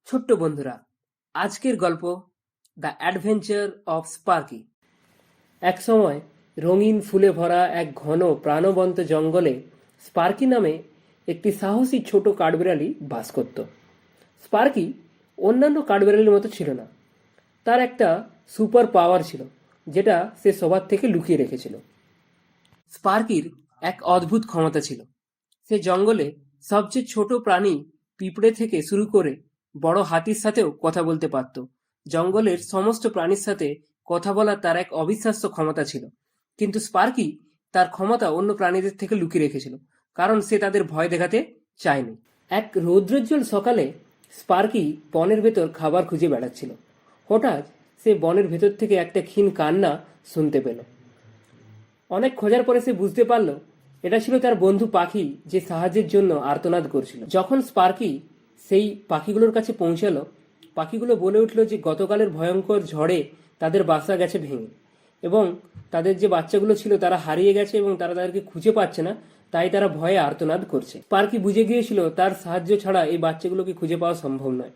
ছোট্ট বন্ধুরা, আজকের গল্প দ্য অ্যাডভেঞ্চার অফ স্পার্কি। এক সময় রঙিন ফুলে ভরা এক ঘন প্রাণবন্ত জঙ্গলে স্পার্কি নামে একটি সাহসী ছোট কাঠবিড়ালি বাস করত। স্পার্কি অন্যান্য কাঠবিড়ালির মতো ছিল না। তার একটা সুপার পাওয়ার ছিল, যেটা সে সবার থেকে লুকিয়ে রেখেছিল। স্পার্কির এক অদ্ভুত ক্ষমতা ছিল। সে জঙ্গলে সবচেয়ে ছোট প্রাণী পিঁপড়ে থেকে শুরু করে বড় হাতির সাথেও কথা বলতে পারত। জঙ্গলের সমস্ত প্রাণীর সাথে কথা বলার তার এক অবিশ্বাস্য ক্ষমতা ছিল। কিন্তু স্পার্কি তার ক্ষমতা অন্য প্রাণীদের থেকে লুকিয়ে রেখেছিল, কারণ সে তাদের ভয় দেখাতে চায়নি। এক রৌদ্রোজ্জ্বল সকালে স্পার্কি বনের ভেতর খাবার খুঁজে বেড়াচ্ছিল। হঠাৎ সে বনের ভেতর থেকে একটা ক্ষীণ কান্না শুনতে পেল। অনেক খোঁজার পরে সে বুঝতে পারল এটা ছিল তার বন্ধু পাখি, যে সাহায্যের জন্য আর্তনাদ করছিল। যখন স্পার্কি সেই পাখিগুলোর কাছে পৌঁছালো, পাখিগুলো বলে উঠল যে গতকালের ভয়ঙ্কর ঝড়ে তাদের বাসা গেছে ভেঙে, এবং তাদের যে বাচ্চাগুলো ছিল তারা হারিয়ে গেছে এবং তারা তাদেরকে খুঁজে পাচ্ছে না, তাই তারা ভয়ে আর্তনাদ করছে। স্পার্কি বুঝে গিয়েছিল তার সাহায্য ছাড়া এই বাচ্চাগুলোকে খুঁজে পাওয়া সম্ভব নয়।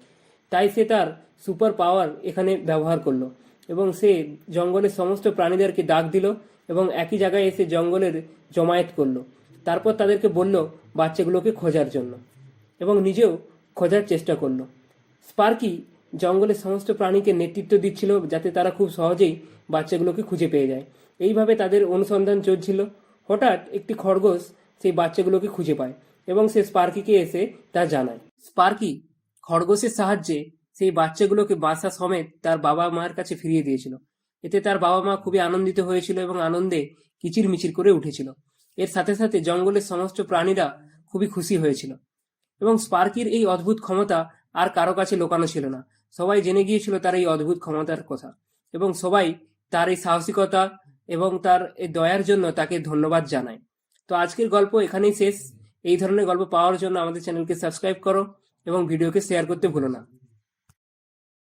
তাই সে তার সুপার পাওয়ার এখানে ব্যবহার করলো এবং সে জঙ্গলের সমস্ত প্রাণীদেরকে ডাক দিল এবং একই জায়গায় এসে জঙ্গলের জমায়েত করলো। তারপর তাদেরকে বলল বাচ্চাগুলোকে খোঁজার জন্য, এবং নিজেও খোঁজার চেষ্টা করলো। স্পার্কি জঙ্গলের সমস্ত প্রাণীকে নেতৃত্ব দিচ্ছিল যাতে তারা খুব সহজেই বাচ্চাগুলোকে খুঁজে পেয়ে যায়। এইভাবে তাদের অনুসন্ধান চলছিল। হঠাৎ একটি খরগোশ সেই বাচ্চাগুলোকে খুঁজে পায় এবং সে স্পার্কিকে এসে তা জানায়। স্পার্কি খরগোশের সাহায্যে সেই বাচ্চাগুলোকে বাসা সমেত তার বাবা মায়ের কাছে ফিরিয়ে দিয়েছিল। এতে তার বাবা মা খুবই আনন্দিত হয়েছিল এবং আনন্দে কিচিরমিচির করে উঠেছিল। এর সাথে সাথে জঙ্গলের সমস্ত প্রাণীরা খুবই খুশি হয়েছিল এবং স্পার্কির এই অদ্ভুত ক্ষমতা আর কারো কাছে লোকানো ছিল না। সবাই জেনে গিয়েছিল তার এই অদ্ভুত ক্ষমতার কথা, এবং সবাই তার এই সাহসিকতা এবং তার এই দয়ার জন্য তাকে ধন্যবাদ জানায়। তো আজকের গল্প এখানেই শেষ। এই ধরনের গল্প পাওয়ার জন্য আমাদের চ্যানেলকে সাবস্ক্রাইব করো এবং ভিডিওকে শেয়ার করতে ভুলো না।